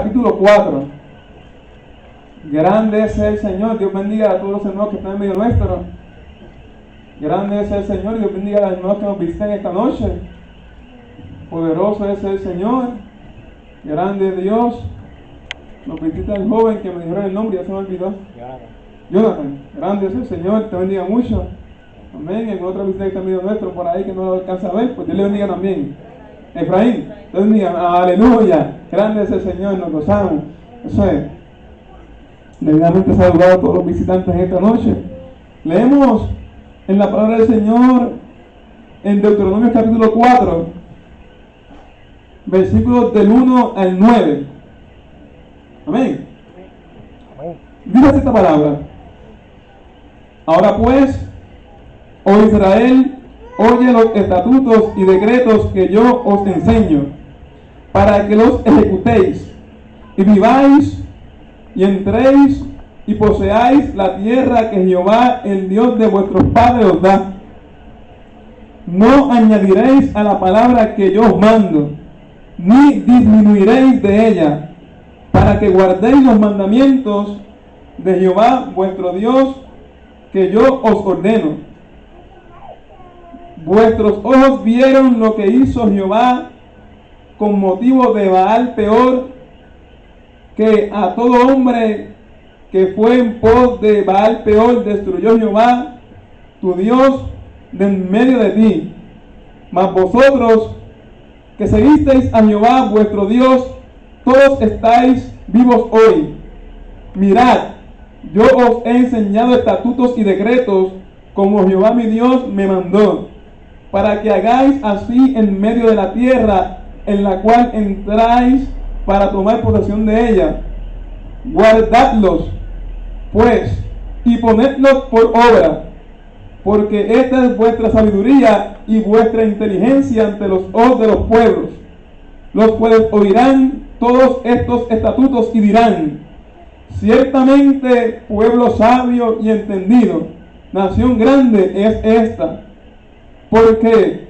capítulo 4. Grande es el Señor. Dios bendiga a todos los hermanos que están en medio nuestro. Grande es el Señor y Dios bendiga a los hermanos que nos visitan esta noche. Poderoso es el Señor. Grande es Dios. Nos visita el joven que me dijeron el nombre, ya se me olvidó. Jonathan. Grande es el Señor, te bendiga mucho. Amén. En otra visita que está en medio nuestro por ahí que no lo alcanza a ver, pues Dios le bendiga también. Efraín, te bendiga. Aleluya. Grande es el Señor, nos gozamos. Eso es. Debidamente saludado a todos los visitantes esta noche. Leemos en la palabra del Señor en Deuteronomio capítulo 4, versículos del 1 al 9. Amén. Dice esta palabra: ahora pues, oh Israel, oye los estatutos y decretos que yo os enseño, para que los ejecutéis y viváis y entréis y poseáis la tierra que Jehová, el Dios de vuestros padres, os da. No añadiréis a la palabra que yo os mando, ni disminuiréis de ella, para que guardéis los mandamientos de Jehová vuestro Dios, que yo os ordeno. Vuestros ojos vieron lo que hizo Jehová con motivo de Baal Peor, que a todo hombre que fue en pos de Baal Peor destruyó Jehová, tu Dios, de en medio de ti. Mas vosotros, que seguisteis a Jehová vuestro Dios, todos estáis vivos hoy. Mirad, yo os he enseñado estatutos y decretos, como Jehová mi Dios me mandó, para que hagáis así en medio de la tierra en la cual entráis para tomar posesión de ella. Guardadlos, pues, y ponedlos por obra, porque esta es vuestra sabiduría y vuestra inteligencia ante los ojos de los pueblos, los cuales oirán todos estos estatutos y dirán: ciertamente pueblo sabio y entendido, nación grande es esta. Porque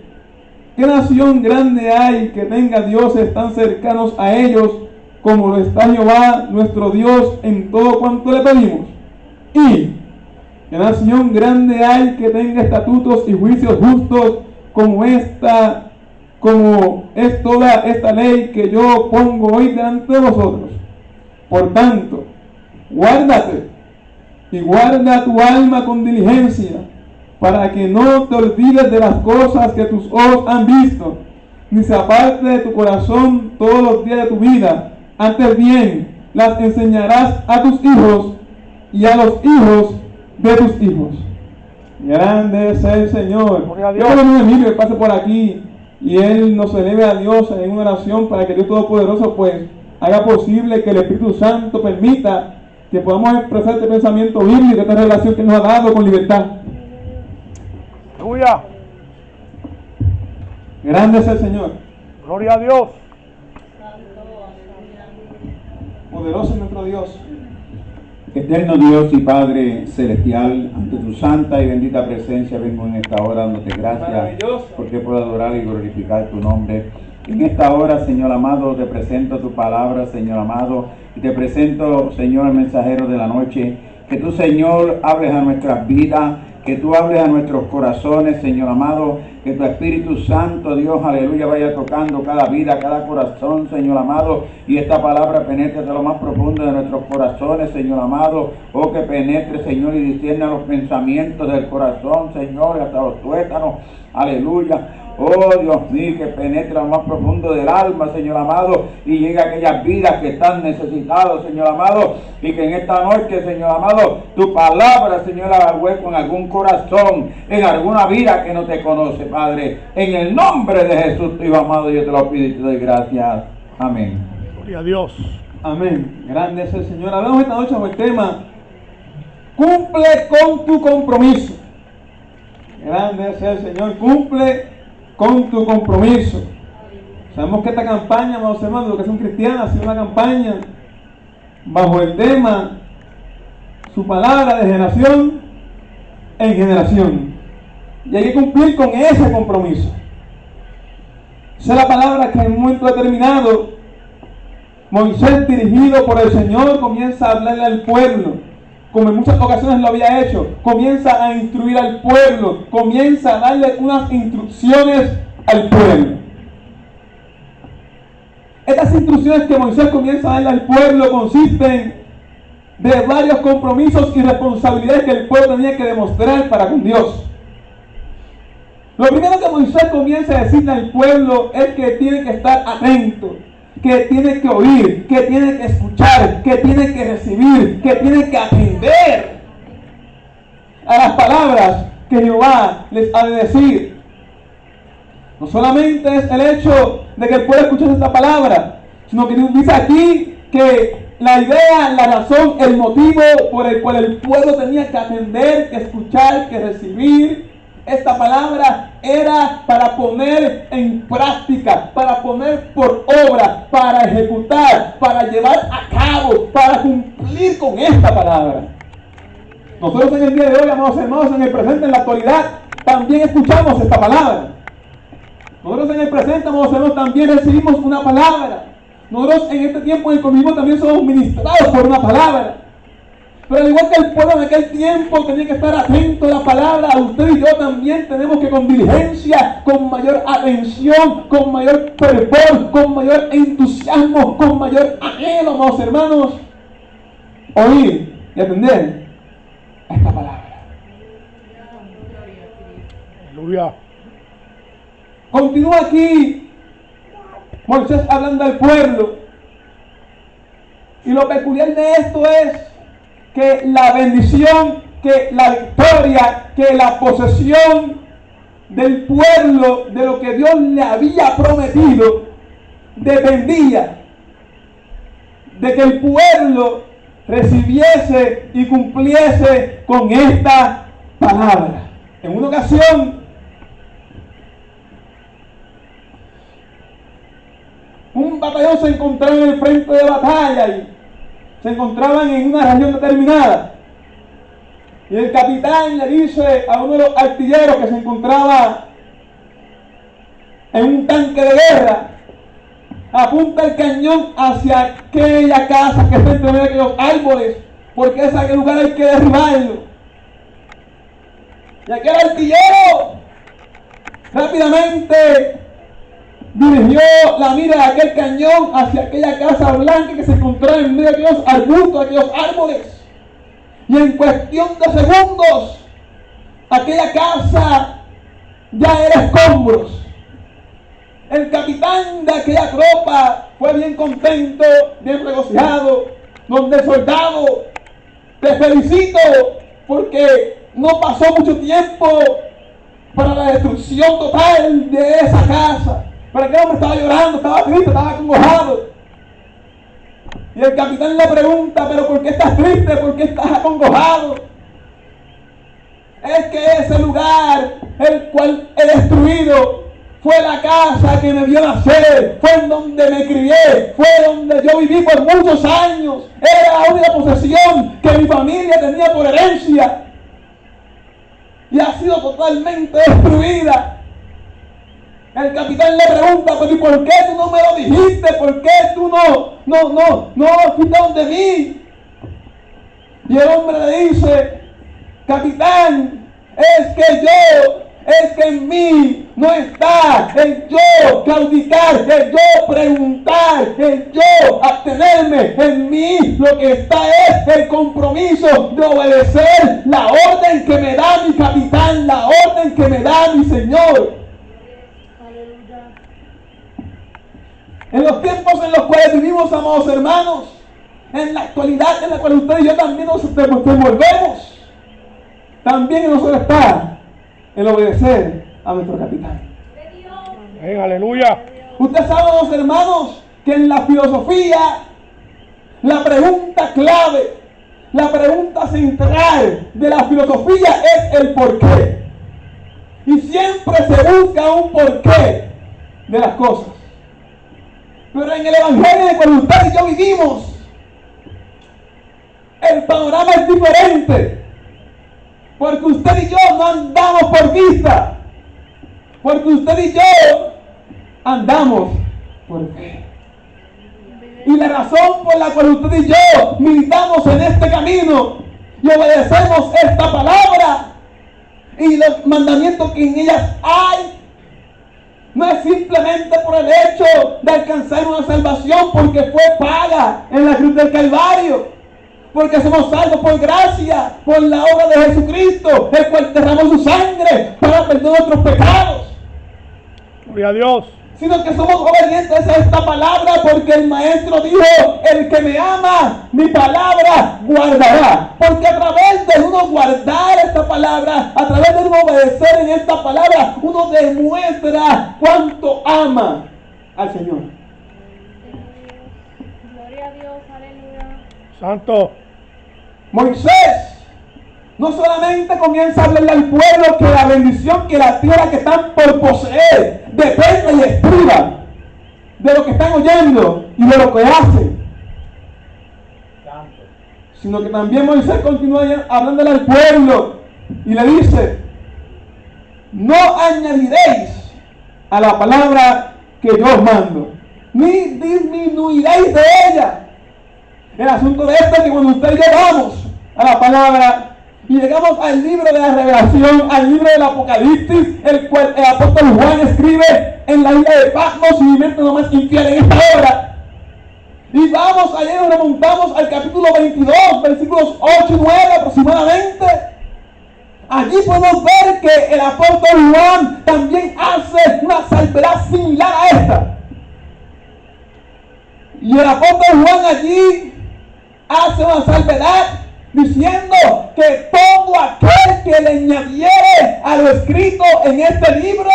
¿qué nación grande hay que tenga dioses tan cercanos a ellos como lo está Jehová nuestro Dios en todo cuanto le pedimos? Y ¿qué nación grande hay que tenga estatutos y juicios justos como esta, como es toda esta ley que yo pongo hoy delante de vosotros? Por tanto, guárdate y guarda tu alma con diligencia, para que no te olvides de las cosas que tus ojos han visto, ni se aparte de tu corazón todos los días de tu vida. Antes bien, las enseñarás a tus hijos y a los hijos de tus hijos. Grande es el Señor. Yo quiero que Emilio pase por aquí y él nos eleve a Dios en una oración para que Dios Todopoderoso pues haga posible que el Espíritu Santo permita que podamos expresar este pensamiento bíblico, esta relación que nos ha dado con libertad. Aleluya. Grande es el Señor. Gloria a Dios. Poderoso es nuestro Dios. Eterno Dios y Padre Celestial, ante tu santa y bendita presencia vengo en esta hora dándote gracias porque puedo adorar y glorificar tu nombre. En esta hora, Señor amado, te presento tu palabra, Señor amado, y te presento, Señor, el mensajero de la noche. Que tú, Señor, hables a nuestras vidas, que tú hables a nuestros corazones, Señor amado, que tu Espíritu Santo, Dios, aleluya, vaya tocando cada vida, cada corazón, Señor amado, y esta palabra penetre hasta lo más profundo de nuestros corazones, Señor amado, oh, que penetre, Señor, y discierna los pensamientos del corazón, Señor, hasta los tuétanos, aleluya. Oh Dios mío, que penetre lo más profundo del alma, Señor amado, y llegue a aquellas vidas que están necesitadas, Señor amado, y que en esta noche, Señor amado, tu palabra, Señor, haga hueco en algún corazón, en alguna vida que no te conoce, Padre. En el nombre de Jesús, tu Hijo amado, yo te lo pido y te doy gracias. Amén. Gloria a Dios. Amén. Grande es el Señor. Hablamos esta noche con el tema: cumple con tu compromiso. Grande es el Señor. Cumple con tu compromiso. Sabemos que esta campaña, amados hermanos, lo que son cristianos, ha sido una campaña bajo el tema: su palabra de generación en generación. Y hay que cumplir con ese compromiso. Esa es la palabra que en un momento determinado Moisés, dirigido por el Señor, comienza a hablarle al pueblo, como en muchas ocasiones lo había hecho. Comienza a instruir al pueblo, comienza a darle unas instrucciones al pueblo. Estas instrucciones que Moisés comienza a darle al pueblo consisten de varios compromisos y responsabilidades que el pueblo tenía que demostrar para con Dios. Lo primero que Moisés comienza a decirle al pueblo es que tiene que estar atento, que tiene que oír, que tiene que escuchar, que tiene que recibir, que tiene que atender a las palabras que Jehová les ha de decir. No solamente es el hecho de que el pueblo escuche esta palabra, sino que dice aquí que la idea, la razón, el motivo por el cual el pueblo tenía que atender, que escuchar, que recibir esta palabra era para poner en práctica, para poner por obra, para ejecutar, para llevar a cabo, para cumplir con esta palabra. Nosotros en el día de hoy, amados hermanos, en el presente, en la actualidad, también escuchamos esta palabra. Nosotros en el presente, amados hermanos, también recibimos una palabra. Nosotros en este tiempo en el conmigo también somos ministrados por una palabra. Pero al igual que el pueblo en aquel tiempo tenía que estar atento a la palabra, a usted y yo también tenemos que con diligencia, con mayor atención, con mayor fervor, con mayor entusiasmo, con mayor anhelo, amados hermanos, oír y atender a esta palabra. Aleluya. Continúa aquí Moisés hablando al pueblo. Y lo peculiar de esto es que la bendición, que la victoria, que la posesión del pueblo, de lo que Dios le había prometido, dependía de que el pueblo recibiese y cumpliese con esta palabra. En una ocasión, un batallón se encontraba en el frente de batalla y se encontraban en una región determinada. Y el capitán le dice a uno de los artilleros que se encontraba en un tanque de guerra: apunta el cañón hacia aquella casa que está entre medio de aquellos árboles, porque ese lugar hay que derribarlo. Y aquel artillero rápidamente dirigió la mira de aquel cañón hacia aquella casa blanca que se encontraba en medio de aquellos arbustos, aquellos árboles. Y en cuestión de segundos, aquella casa ya era escombros. El capitán de aquella tropa fue bien contento, bien regocijado, donde el soldado: te felicito porque no pasó mucho tiempo para la destrucción total de esa casa. Pero aquel hombre estaba llorando, estaba triste, estaba acongojado. Y el capitán le pregunta: ¿pero por qué estás triste? ¿Por qué estás acongojado? Es que ese lugar, el cual he destruido, fue la casa que me vio nacer, fue en donde me crié, fue donde yo viví por muchos años. Era la única posesión que mi familia tenía por herencia. Y ha sido totalmente destruida. El capitán le pregunta: ¿pero y por qué tú no me lo dijiste? ¿Por qué tú no fuiste donde mí? Y el hombre le dice: capitán, es que en mí no está el yo claudicar, el yo preguntar, el yo abstenerme. En mí lo que está es el compromiso de obedecer la orden que me da mi capitán, la orden que me da mi Señor. En los tiempos en los cuales vivimos, amados hermanos, en la actualidad en la cual usted y yo también nos desenvolvemos, también en nosotros está el obedecer a nuestro capitán. Aleluya. Usted sabe, amados hermanos, que en la filosofía la pregunta clave, la pregunta central de la filosofía es el porqué. Y siempre se busca un porqué de las cosas. Pero en el evangelio de cual usted y yo vivimos, el panorama es diferente. Porque usted y yo no andamos por vista. Porque usted y yo andamos por fe. Y la razón por la cual usted y yo militamos en este camino y obedecemos esta palabra y los mandamientos que en ellas hay, no es simplemente por el hecho de alcanzar una salvación porque fue paga en la cruz del Calvario, porque somos salvos por gracia, por la obra de Jesucristo, el cual derramó su sangre para perdonar nuestros pecados. Gloria a Dios. Sino que somos obedientes a esta palabra porque el Maestro dijo: el que me ama, mi palabra guardará. Porque a través de uno guardar esta palabra, a través de uno obedecer en esta palabra, uno demuestra cuánto ama al Señor. Gloria a Dios, aleluya. Santo. Moisés no solamente comienza a hablarle al pueblo que la bendición, que la tierra que están por poseer depende y estriba de lo que están oyendo y de lo que hacen, sino que también Moisés continúa hablándole al pueblo y le dice: no añadiréis a la palabra que yo os mando, ni disminuiréis de ella. El asunto de esto es que cuando usted y yo vamos a la palabra y llegamos al libro de la Revelación, al libro del Apocalipsis, el cual el apóstol Juan escribe en la isla de Patmos, y mi mente no más infiel en esta hora, y vamos allá y nos remontamos al capítulo 22, versículos 8 y 9 aproximadamente. Allí podemos ver que el apóstol Juan también hace una salvedad similar a esta. Y el apóstol Juan allí hace una salvedad diciendo que todo aquel que le añadiere a lo escrito en este libro,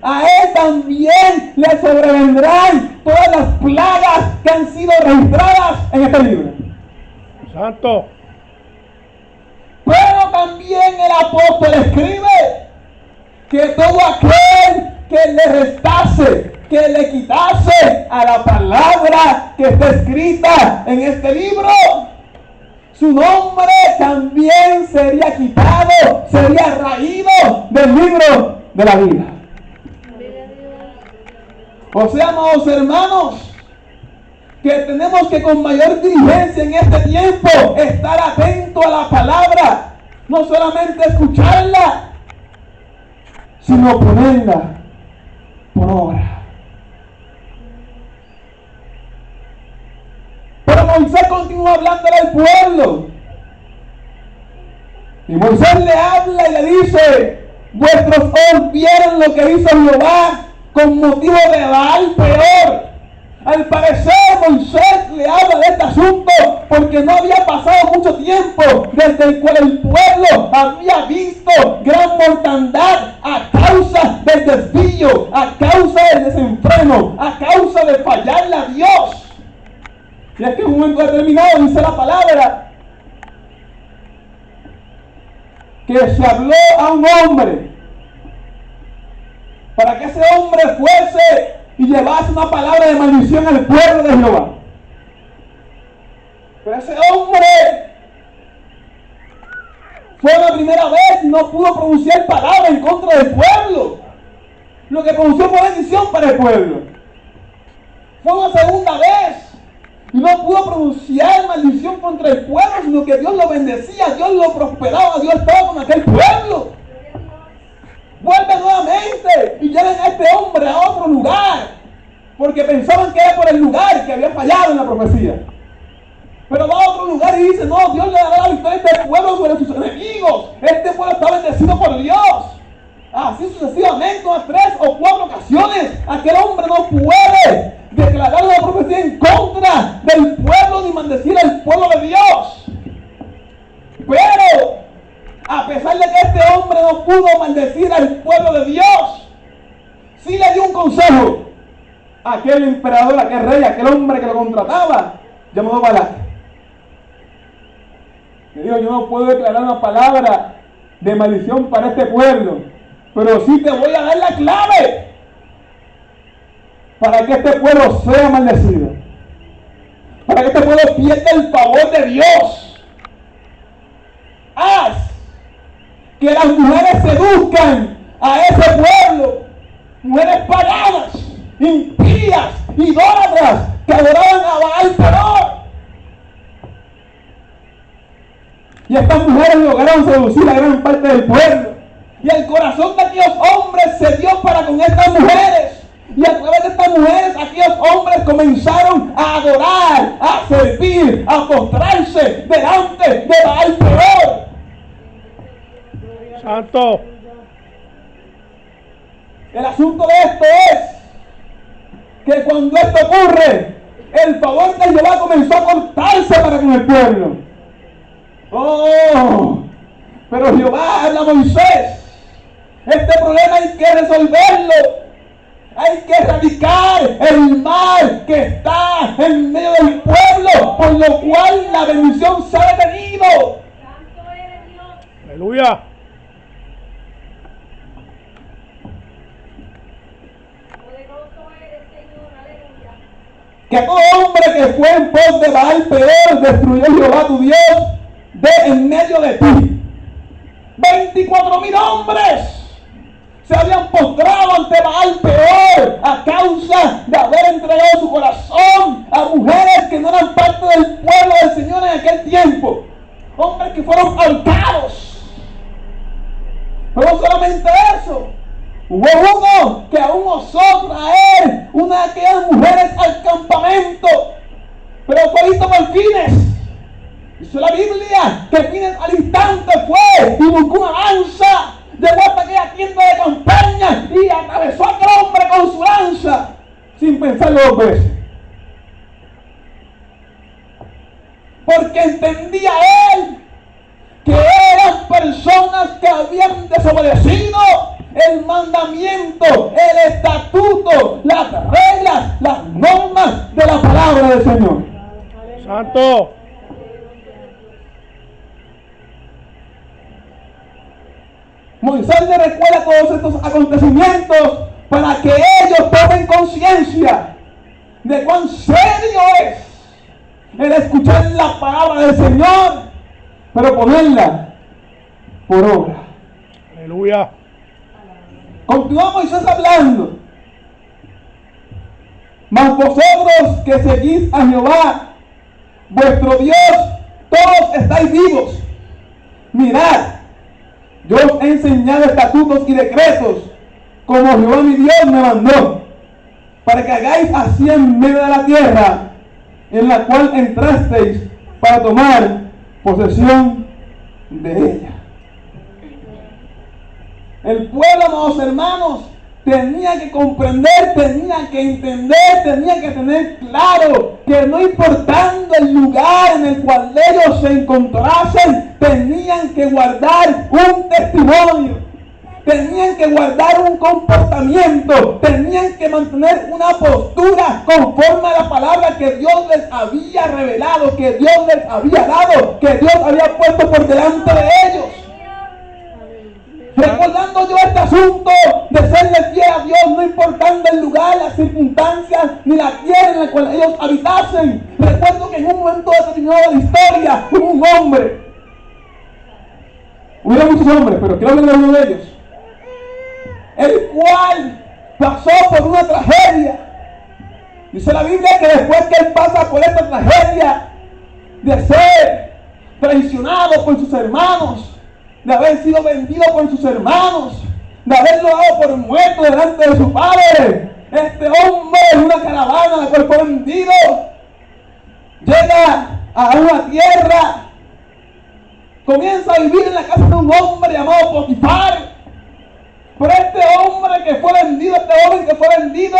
a él también le sobrevendrán todas las plagas que han sido registradas en este libro. Santo. Pero también el apóstol escribe que todo aquel que le restase, que le quitase a la palabra que está escrita en este libro, su nombre también sería quitado, sería raído del libro de la vida. O sea, amados hermanos, que tenemos que con mayor diligencia en este tiempo estar atentos a la palabra, no solamente escucharla, sino ponerla por obra. Pero Moisés continúa hablándole al pueblo. Y Moisés le habla y le dice: vuestros ojos vieron lo que hizo Jehová con motivo de Baal peor. Al parecer Moisés le habla de este asunto porque no había pasado mucho tiempo desde el cual el pueblo había visto gran mortandad a causa del desvío, a causa del desenfreno, a causa de fallarle a Dios. Y es que en un momento determinado dice la palabra que se habló a un hombre para que ese hombre fuese y llevase una palabra de maldición al pueblo de Jehová. Pero ese hombre fue la primera vez y no pudo pronunciar palabra en contra del pueblo. Lo que pronunció fue bendición para el pueblo. Fue una segunda vez y no pudo pronunciar maldición contra el pueblo, sino que Dios lo bendecía, Dios lo prosperaba, Dios estaba con aquel pueblo. Vuelve nuevamente y llevan a este hombre a otro lugar, porque pensaban que era por el lugar que había fallado en la profecía. Pero va a otro lugar y dice: no, Dios le dará la victoria a este pueblo sobre sus enemigos. Este pueblo está bendecido por Dios. Así sucesivamente, unas 3 o 4 ocasiones, aquel hombre no puede declarar una profecía en contra del pueblo ni maldecir al pueblo de Dios. Pero a pesar de que este hombre no pudo maldecir al pueblo de Dios, sí le dio un consejo a aquel emperador, a aquel rey, a aquel hombre que lo contrataba, llamado Balac. Le dijo: yo no puedo declarar una palabra de maldición para este pueblo, pero sí te voy a dar la clave para que este pueblo sea maldecido, para que este pueblo pierda el favor de Dios. Haz que las mujeres seduzcan a ese pueblo, mujeres paganas, impías, idólatras, que adoraban a Baal Peor. Y estas mujeres lograron seducir a gran parte del pueblo. Y el corazón de aquellos hombres se dio para con estas mujeres. Y a través de estas mujeres, aquellos hombres comenzaron a adorar, a servir, a postrarse delante de Baal Peor. Santo. El asunto de esto es que cuando esto ocurre, el favor de Jehová comenzó a cortarse para con el pueblo. Oh, pero Jehová habla a Moisés: este problema hay que resolverlo. Hay que erradicar el mal que está en medio del pueblo, por lo cual la bendición se ha detenido. Santo eres Dios. Aleluya. Poderoso eres, Señor. Aleluya. Que todo hombre que fue en pos de Baal Peor destruyó Jehová tu Dios de en medio de ti. 24,000 hombres se habían postrado ante Baal Peor a causa de haber entregado su corazón a mujeres que no eran parte del pueblo del Señor en aquel tiempo. Hombres que fueron ahorcados. Pero no solamente eso, hubo uno que aún osó traer una de aquellas mujeres al campamento, pero fue visto por Fines. Dice la Biblia que Fines al instante fue y buscó una lanza. Llegó hasta aquella tienda de campaña y atravesó a aquel hombre con su lanza sin pensarlo 2 veces. Porque entendía él que eran personas que habían desobedecido el mandamiento, el estatuto, las reglas, las normas de la palabra del Señor. Santo. Moisés le recuerda todos estos acontecimientos para que ellos tomen conciencia de cuán serio es el escuchar la palabra del Señor, pero ponerla por obra. Aleluya. Continúa Moisés hablando: mas vosotros que seguís a Jehová, vuestro Dios, todos estáis vivos. Mirad, yo os he enseñado estatutos y decretos, como Jehová mi Dios me mandó, para que hagáis así en medio de la tierra, en la cual entrasteis para tomar posesión de ella. El pueblo, amados hermanos, tenía que comprender, tenía que entender, tenía que tener claro que no importando el lugar en el cual ellos se encontrasen, tenían que guardar un testimonio, tenían que guardar un comportamiento, tenían que mantener una postura conforme a la palabra que Dios les había revelado, que Dios les había dado, que Dios había puesto por delante de ellos. Recordando yo este asunto de serle fiel a Dios, no importando el lugar, las circunstancias, ni la tierra en la cual ellos habitasen. Recuerdo que en un momento determinado de la historia hubo un hombre. Hubo muchos hombres, pero quiero hablar de uno de ellos, el cual pasó por una tragedia. Dice la Biblia que después que él pasa por esta tragedia de ser traicionado por sus hermanos, de haber sido vendido por sus hermanos, de haberlo dado por muerto delante de su padre, este hombre en una caravana la cual fue vendido, llega a una tierra, comienza a vivir en la casa de un hombre llamado Potifar. Pero este hombre que fue vendido, este joven que fue vendido,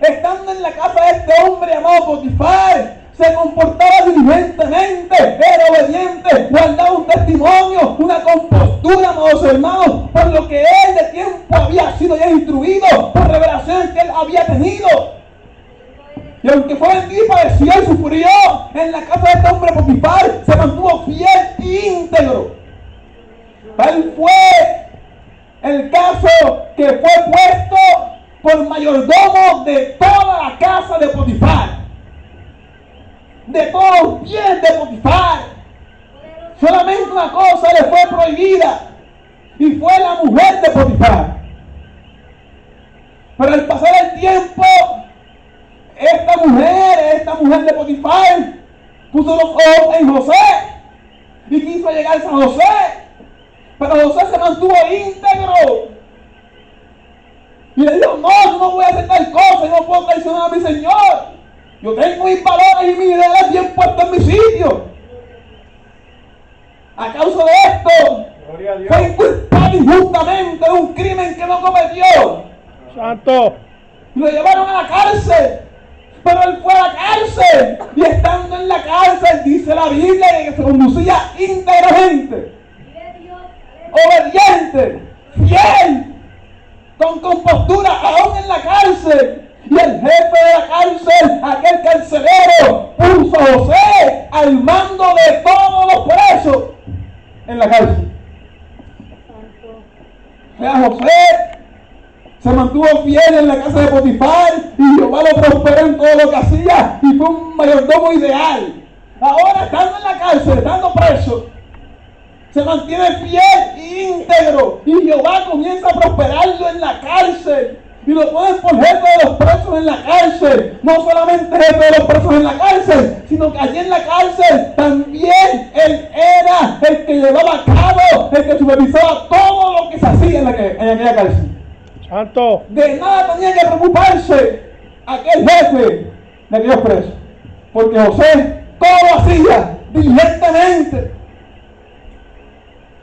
estando en la casa de este hombre llamado Potifar, se comportaba diligentemente, era obediente, guardaba un testimonio, una compostura, amados hermanos, por lo que él de tiempo había sido ya instruido, por revelaciones que él había tenido. Y aunque fue vendido y padeció y sufrió en la casa de este hombre Potifar, se mantuvo fiel e íntegro. Él fue el caso que fue puesto por mayordomo de toda la casa de Potifar, de todos los bienes de Potifar. Solamente una cosa le fue prohibida, y fue la mujer de Potifar. Pero al pasar el tiempo, esta mujer de Potifar, puso los ojos en José y quiso llegarse a José, pero José se mantuvo íntegro y le dijo: no, yo no voy a hacer tal cosa, yo no puedo traicionar a mi Señor, yo tengo mis valores y mis ideales bien puestos en mi sitio. A causa de esto, Gloria a Dios. fue inculpado injustamente de un crimen que no cometió. Santo. Y lo llevaron a la cárcel. Pero él fue a la cárcel. Y estando en la cárcel, dice la Biblia que se conducía íntegramente, Vive Dios, aleluya. obediente, fiel, con compostura, aún en la cárcel. Y el jefe de la cárcel, aquel carcelero, puso a José al mando de todos los presos en la cárcel. O sea, José se mantuvo fiel en la casa de Potifar y Jehová lo prosperó en todo lo que hacía y fue un mayordomo ideal. Ahora, estando en la cárcel, estando preso, se mantiene fiel e íntegro y Jehová comienza a prosperarlo en la cárcel y lo ponen por jefe de los presos en la cárcel. No solamente jefe de los presos en la cárcel, sino que allí en la cárcel también él era el que llevaba a cabo, el que supervisaba todo lo que se hacía en aquella cárcel. Santo. De nada tenía que preocuparse aquel jefe de aquellos presos, porque José todo lo hacía diligentemente.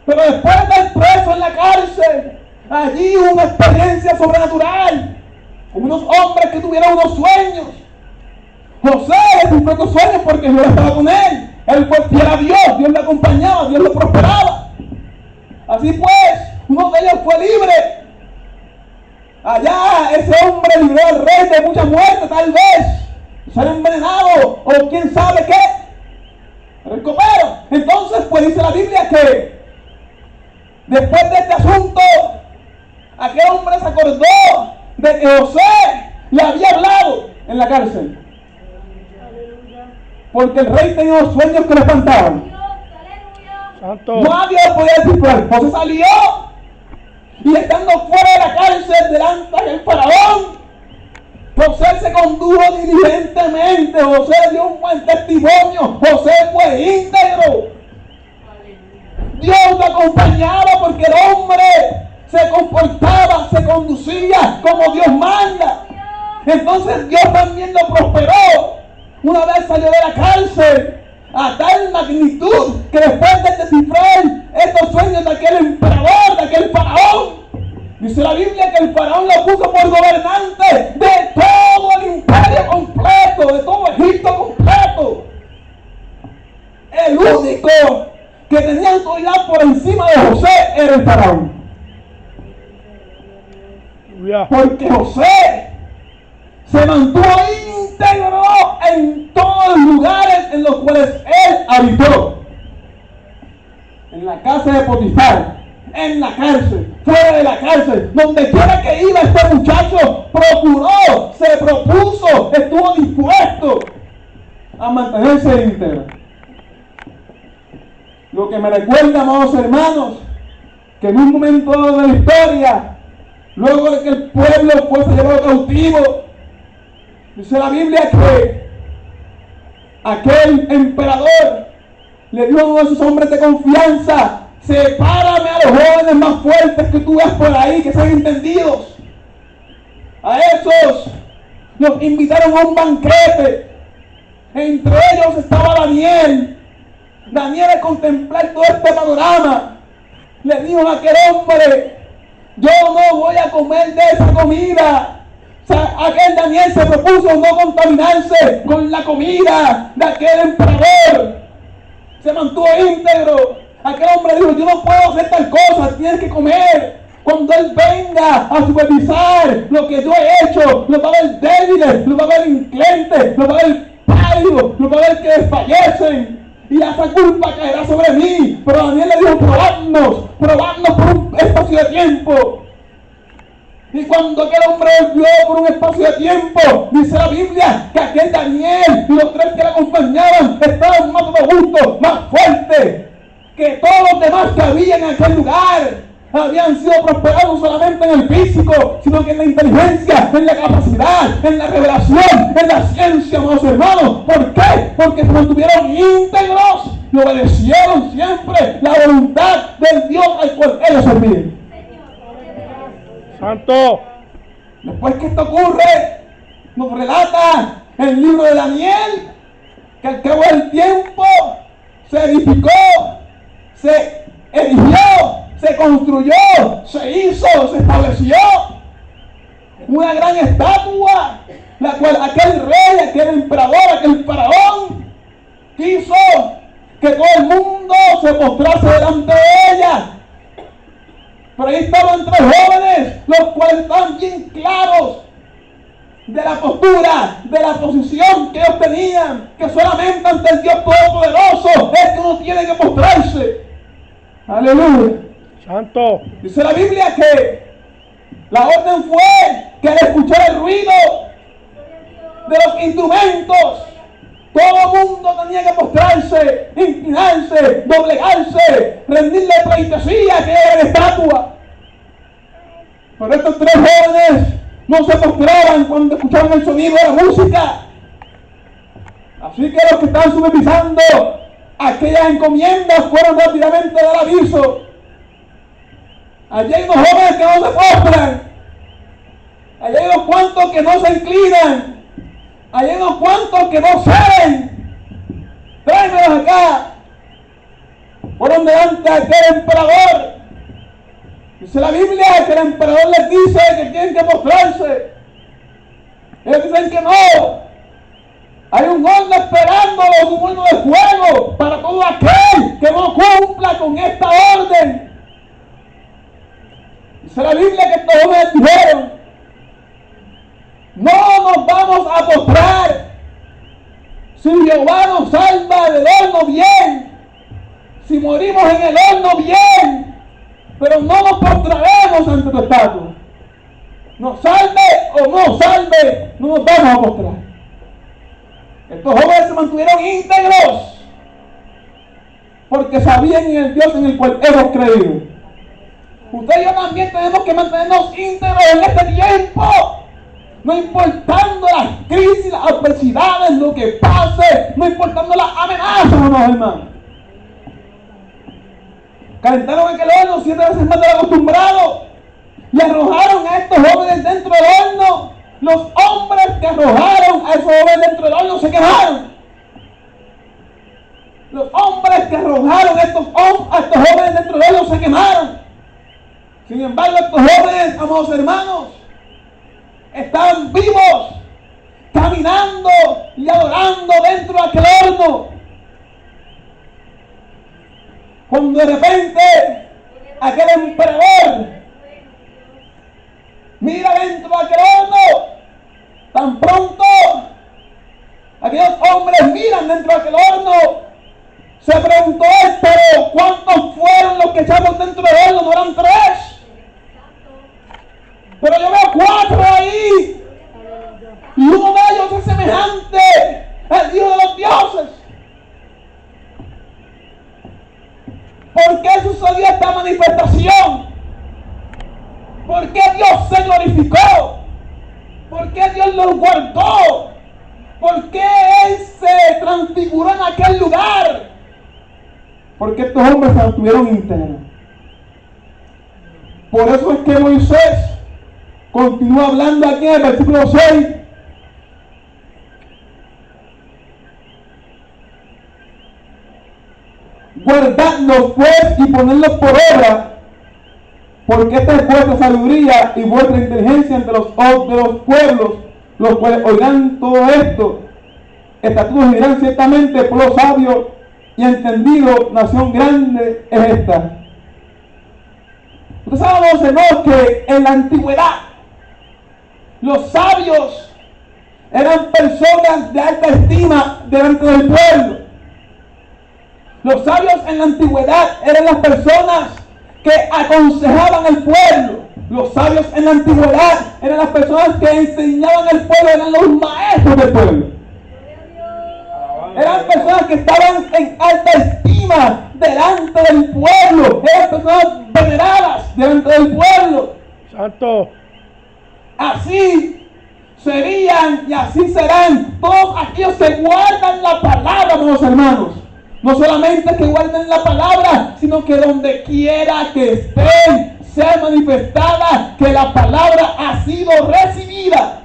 Pero después de estar preso en la cárcel, allí hubo una experiencia sobrenatural, con unos hombres que tuvieron unos sueños. José cumplió estos sueños porque Dios estaba con él. Él fue fiel a Dios, Dios le acompañaba, Dios lo prosperaba. Así pues, uno de ellos fue libre. Allá ese hombre libró al rey de mucha muerte, tal vez ser envenenado o quién sabe qué. Pero el copero. Entonces, pues dice la Biblia que después de este asunto, aquel hombre se acordó de que José le había hablado en la cárcel. Porque el rey tenía unos sueños que le espantaban. Dios, aleluya. Santo. Nadie lo podía descifrar. José salió y estando fuera de la cárcel delante del faraón, José se condujo diligentemente. José dio un buen testimonio. José fue íntegro. Dios lo acompañaba porque el hombre se comportaba, se conducía como Dios manda. Entonces Dios también lo prosperó. Una vez salió de la cárcel a tal magnitud que después de descifrar estos sueños de aquel emperador, de aquel faraón, dice la Biblia que el faraón lo puso por gobernante de todo el imperio completo, de todo Egipto completo. El único que tenía autoridad por encima de José era el faraón. Aleluya. Porque José se mantuvo íntegro en todos los lugares en los cuales él habitó. En la casa de Potifar, en la cárcel, fuera de la cárcel, donde quiera que iba este muchacho, procuró, se propuso, estuvo dispuesto a mantenerse íntegro. Lo que me recuerda, amados hermanos, que en un momento dado de la historia, luego de que el pueblo fuese llevado cautivo, dice la Biblia que aquel emperador le dio a uno de sus hombres de confianza: sepárame a los jóvenes más fuertes que tú veas por ahí, que sean entendidos. A esos los invitaron a un banquete. Entre ellos estaba Daniel. Daniel, al contemplar todo este panorama, le dijo a aquel hombre: yo no voy a comer de esa comida. O sea, aquel Daniel se propuso no contaminarse con la comida de aquel emperador. Se mantuvo íntegro. Aquel hombre dijo: yo no puedo hacer tal cosa, tienes que comer. Cuando él venga a supervisar lo que yo he hecho, lo va a ver débiles, lo va a ver inclentes, lo va a ver pálidos, lo va a ver que desfallecen. Y esa culpa caerá sobre mí. Pero Daniel le dijo: probadnos por un espacio de tiempo. Y cuando aquel hombre volvió por un espacio de tiempo, dice la Biblia que aquel Daniel y los tres que le acompañaban estaban más robustos, más fuertes que todos los demás que había en aquel lugar. habían sido prosperados no solamente en el físico, sino que en la inteligencia, en la capacidad, en la revelación, en la ciencia, amados hermanos. ¿Por qué? Porque se mantuvieron íntegros y obedecieron siempre la voluntad del Dios al cual ellos servían. Santo. Después que esto ocurre, nos relata el libro de Daniel que al cabo del tiempo se edificó, se erigió, se construyó, se hizo, se estableció una gran estatua, la cual aquel rey, aquel emperador, aquel faraón quiso que todo el mundo se postrase delante de ella. Pero ahí estaban tres jóvenes, los cuales estaban bien claros de la postura, de la posición que ellos tenían, que solamente ante el Dios Todopoderoso es que uno tiene que postrarse. Aleluya. Santo. Dice la Biblia que la orden fue que al escuchar el ruido de los instrumentos, todo el mundo tenía que postrarse, inclinarse, doblegarse, rendirle pleitesía que era la estatua. Pero estos tres jóvenes no se postraban cuando escuchaban el sonido de la música. Así que los que estaban supervisando aquellas encomiendas fueron rápidamente a dar aviso. Allí hay unos jóvenes que no se postran. Allí hay unos cuantos que no se inclinan. Allí hay unos cuantos que no ceden. Tráemelos acá. Fueron delante de aquel emperador. Dice la Biblia que el emperador les dice que tienen que postrarse. Ellos dicen que no. Hay un horno esperándolos, un horno de fuego para todo aquel que no cumpla con esta orden. Dice la Biblia que estos hombres dijeron: no nos vamos a postrar. Si Jehová nos salva del horno, bien. Si morimos en el horno, bien. Pero no nos postraremos ante tu estatua. Nos salve o no salve, no nos vamos a postrar. Estos jóvenes se mantuvieron íntegros porque sabían en el Dios en el cual hemos creído. Usted y yo también tenemos que mantenernos íntegros en este tiempo, no importando las crisis, las adversidades, lo que pase, no importando las amenazas, hermanos. Calentaron aquel horno 7 veces más de lo acostumbrado y arrojaron a estos jóvenes dentro del horno. Los hombres que arrojaron a esos jóvenes dentro del horno se quemaron. Los hombres que arrojaron a estos jóvenes dentro del horno se quemaron. Sin embargo, estos jóvenes, amados hermanos, estaban vivos, caminando y adorando dentro de aquel horno. Cuando de repente aquel emperador mira dentro de aquel horno, tan pronto aquellos hombres miran dentro de aquel horno, se preguntó él: pero ¿cuántos fueron los que echamos dentro del horno? ¿No eran 3? Pero yo veo 4 ahí, y uno de ellos es semejante al Dios de los dioses. ¿Por qué sucedió esta manifestación? ¿Por qué Dios se glorificó? ¿Por qué Dios los guardó? ¿Por qué Él se transfiguró en aquel lugar? Porque estos hombres se mantuvieron íntegros. Por eso es que Moisés continúa hablando aquí en el versículo 6. Guardadlos pues y ponedlos por obra, porque esta es vuestra sabiduría y vuestra inteligencia entre los pueblos, los cuales oirán todo esto. Estatutos y dirán: ciertamente pueblo sabio y entendido, nación grande es esta. Ustedes saben, hermanos, que en la antigüedad los sabios eran personas de alta estima delante del pueblo. Los sabios en la antigüedad eran las personas que aconsejaban al pueblo. Los sabios en la antigüedad eran las personas que enseñaban al pueblo, eran los maestros del pueblo. Eran personas que estaban en alta estima delante del pueblo. Eran personas veneradas delante del pueblo. Santo. Así serían y así serán todos aquellos que guardan la palabra, mis hermanos. No solamente que guarden la palabra, sino que donde quiera que estén, sea manifestada que la palabra ha sido recibida.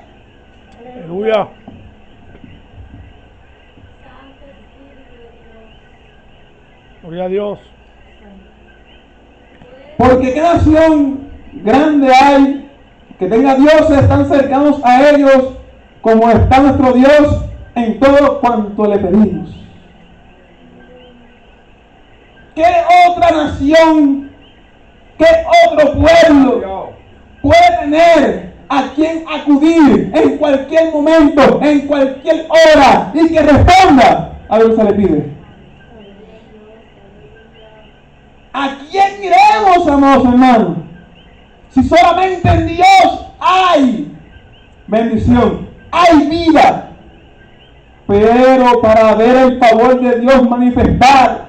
Aleluya. Santo Espíritu de Dios. Gloria a Dios. Porque qué nación grande hay que tenga dioses tan cercanos a ellos como está nuestro Dios en todo cuanto le pedimos. ¿Qué otra nación, qué otro pueblo puede tener a quien acudir en cualquier momento, en cualquier hora y que responda a lo que se le pide? ¿A quién iremos, amados hermanos? Si solamente en Dios hay bendición, hay vida. Pero para ver el favor de Dios manifestar,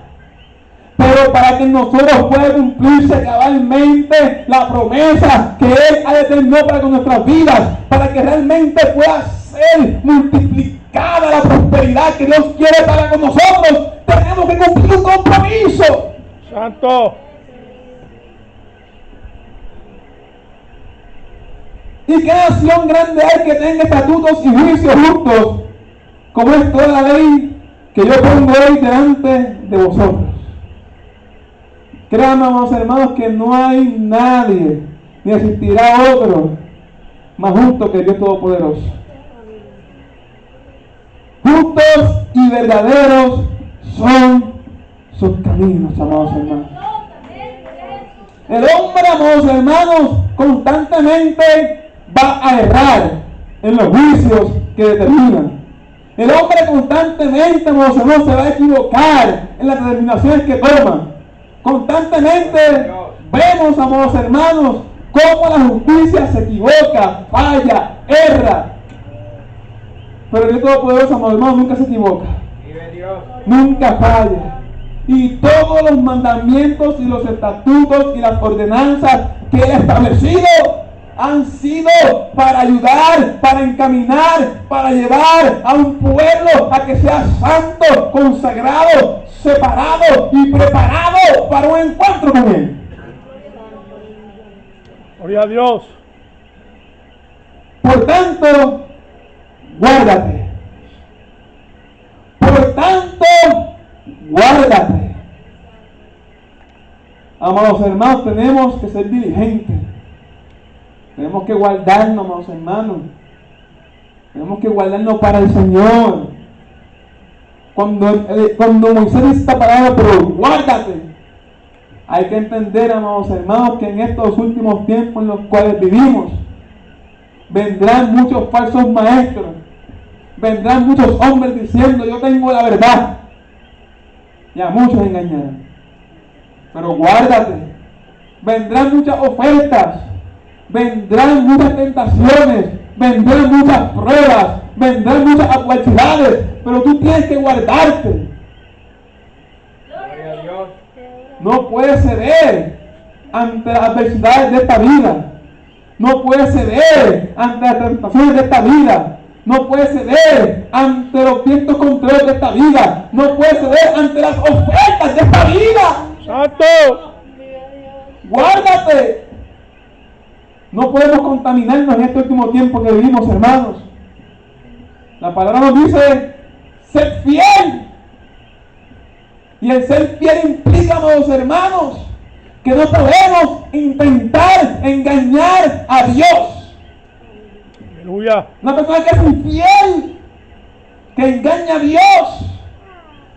pero para que nosotros pueda cumplirse cabalmente la promesa que Él ha determinado para con nuestras vidas, para que realmente pueda ser multiplicada la prosperidad que Dios quiere para con nosotros, tenemos que cumplir un compromiso. Santo. ¿Y qué nación grande hay que tenga estatutos y juicios justos, como es toda la ley que yo pongo hoy delante de vosotros? Créanme, amados hermanos, que no hay nadie, ni existirá otro más justo que Dios Todopoderoso. Justos y verdaderos son sus caminos, amados hermanos. El hombre, amados hermanos, constantemente va a errar en los juicios que determinan. El hombre constantemente, amados hermanos, se va a equivocar en las determinaciones que toma. Constantemente vemos, amados hermanos, cómo la justicia se equivoca, falla, erra. Pero Dios Todopoderoso, amados hermanos, nunca se equivoca. Nunca falla. Y todos los mandamientos y los estatutos y las ordenanzas que Él ha establecido han sido para ayudar, para encaminar, para llevar a un pueblo a que sea santo, consagrado, separado y preparado para un encuentro con Él. Gloria a Dios. Por tanto, guárdate. Por tanto, guárdate. Amados hermanos, tenemos que ser diligentes. Tenemos que guardarnos, amados hermanos. Tenemos que guardarnos para el Señor. Cuando Moisés dice esta palabra, pero guárdate, hay que entender, amados hermanos, que en estos últimos tiempos en los cuales vivimos, vendrán muchos falsos maestros, vendrán muchos hombres diciendo yo tengo la verdad, y a muchos engañarán. Pero guárdate, vendrán muchas ofertas, vendrán muchas tentaciones, vendrán muchas pruebas, vendrán muchas adversidades, pero tú tienes que guardarte. No puedes ceder ante las adversidades de esta vida. No puedes ceder ante las tentaciones de esta vida. No puedes ceder ante los vientos contrarios de esta vida. No puedes ceder ante las ofertas de esta vida. Santo. Guárdate. No podemos contaminarnos en este último tiempo que vivimos, hermanos. La palabra nos dice, sed fiel. Y el ser fiel implica, amados hermanos, que no podemos intentar engañar a Dios. Aleluya. Una persona que es infiel, que engaña a Dios,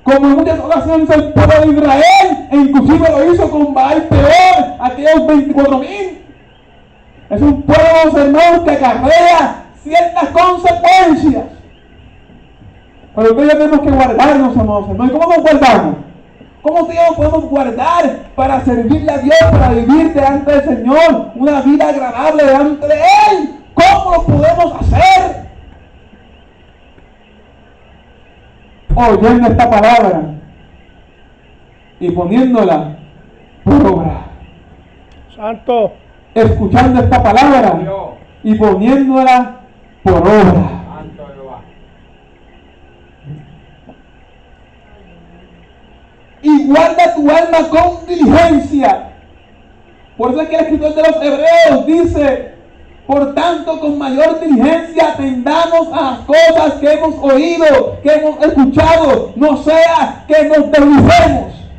como en muchas ocasiones hizo el pueblo de Israel, e inclusive lo hizo con Baal Peor, aquellos 24,000. Es un pueblo, amados hermanos, que acarrea ciertas consecuencias. Pero que ya tenemos que guardarnos, amados hermanos. ¿Y cómo nos guardamos? ¿Cómo podemos guardar para servirle a Dios, para vivir delante del Señor, una vida agradable delante de Él? ¿Cómo lo podemos hacer? Oyendo esta palabra y poniéndola por obra. Santo. escuchando esta palabra y poniéndola por obra. Y guarda tu alma con diligencia. Por eso es que el escritor de los Hebreos dice: por tanto, con mayor diligencia atendamos a las cosas que hemos oído, que hemos escuchado, no sea que nos deslicemos,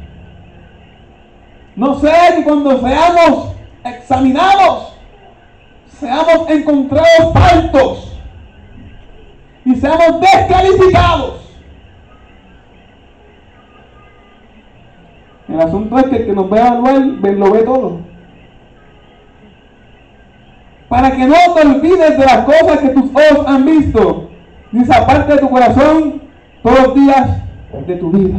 no sea que cuando seamos examinados, seamos encontrados faltos y seamos descalificados. El asunto es que el que nos va a evaluar lo ve todo. Para que no te olvides de las cosas que tus ojos han visto, ni se aparte de tu corazón todos los días de tu vida.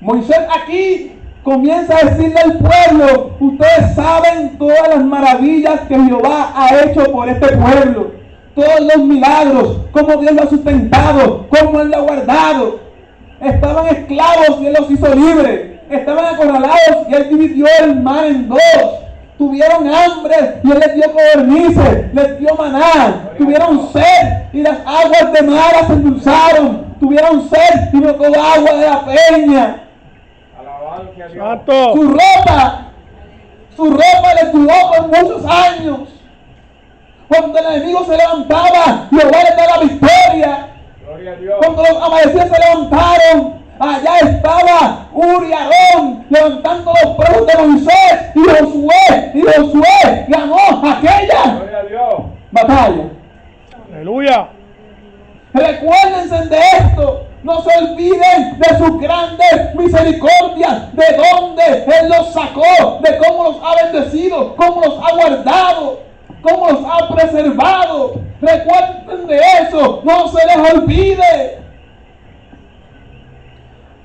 Moisés aquí comienza a decirle al pueblo: ustedes saben todas las maravillas que Jehová ha hecho por este pueblo, todos los milagros, cómo Dios lo ha sustentado, cómo Él lo ha guardado. Estaban esclavos y Él los hizo libres, estaban acorralados y Él dividió el mar en dos. Tuvieron hambre y Él les dio codornices, les dio maná. Tuvieron sed y las aguas de mar se endulzaron. Tuvieron sed y brotó agua de la peña. Santo. Su ropa les duró por muchos años. Cuando el enemigo se levantaba, Jehová les da la victoria. Cuando los amalecitas se levantaron, allá estaba Uri y Aarón levantando los brazos de Moisés, y Josué ganó aquella batalla. Aleluya. Recuérdense de esto, no se olviden de sus grandes misericordias, de dónde Él los sacó, de cómo los ha bendecido, cómo los ha guardado, cómo los ha preservado. Recuerden de eso, no se les olvide.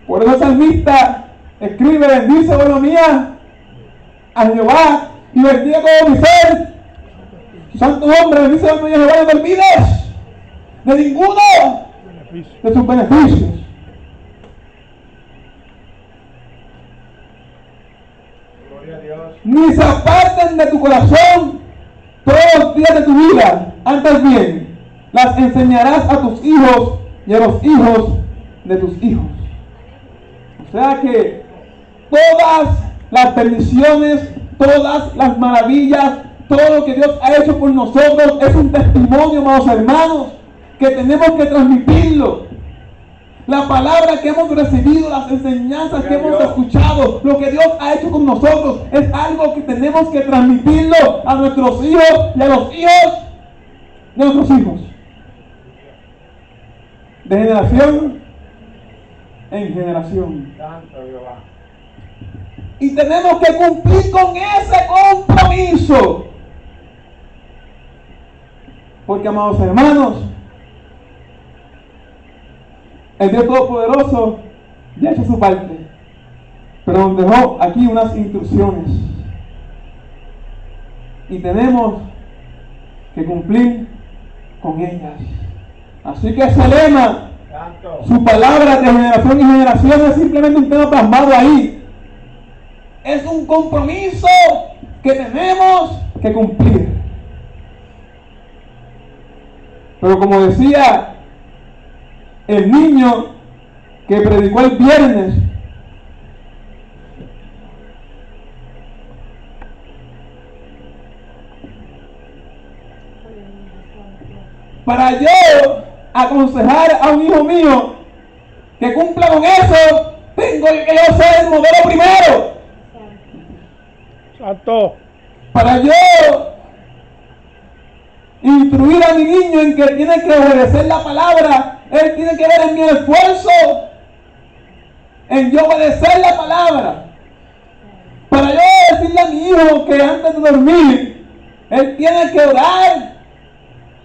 Por eso el salmista escribe: bendice, alma mía, a Jehová, y bendiga todo mi ser. Su santo nombre, bendice, alma mía, a Jehová, y no te olvides de ninguno de sus beneficios. Ni se aparten de tu corazón todos los días de tu vida. Antes bien, las enseñarás a tus hijos y a los hijos de tus hijos. O sea que todas las bendiciones, todas las maravillas, todo lo que Dios ha hecho por nosotros es un testimonio, amados hermanos, que tenemos que transmitirlo. La palabra que hemos recibido, las enseñanzas que hemos escuchado, lo que Dios ha hecho con nosotros, es algo que tenemos que transmitirlo a nuestros hijos y a los hijos de nuestros hijos. De generación en generación. Y tenemos que cumplir con ese compromiso. Porque, amados hermanos, el Dios Todopoderoso ya ha hecho su parte, pero nos dejó aquí unas instrucciones y tenemos que cumplir con ellas. Así que ese lema, su palabra de generación en generación, es simplemente un tema plasmado ahí. Es un compromiso que tenemos que cumplir. Pero como decía el niño que predicó el viernes, para yo aconsejar a un hijo mío que cumpla con eso, tengo que yo ser el modelo primero. Santo. Para yo instruir a mi niño en que tiene que obedecer la palabra, él tiene que ver en mi esfuerzo en yo obedecer la palabra. Para yo decirle a mi hijo que antes de dormir, él tiene que orar.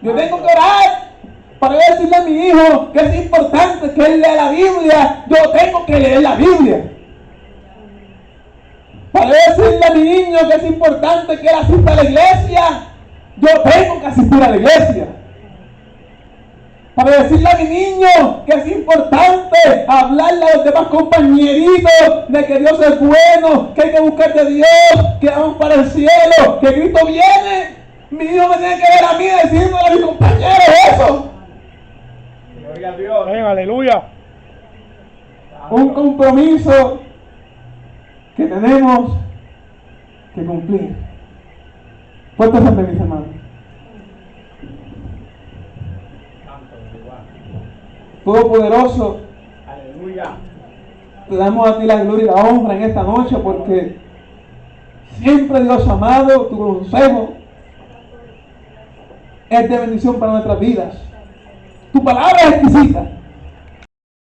Yo tengo que orar. Para yo decirle a mi hijo que es importante que él lea la Biblia, yo tengo que leer la Biblia. Para yo decirle a mi niño que es importante que él asista a la iglesia, yo tengo que asistir a la iglesia. Para decirle a mi niño que es importante hablar hablarle a los demás compañeritos de que Dios es bueno, que hay que buscar de Dios, que vamos para el cielo, que Cristo viene. Mi hijo me tiene que ver a mí diciéndole a mis compañeros eso. Gloria a Dios. Aleluya. Un compromiso que tenemos que cumplir. Puestos ante mis hermanos. Todopoderoso, Aleluya. te damos a ti la gloria y la honra en esta noche porque siempre, Dios amado, tu consejo es de bendición para nuestras vidas. Tu palabra es exquisita.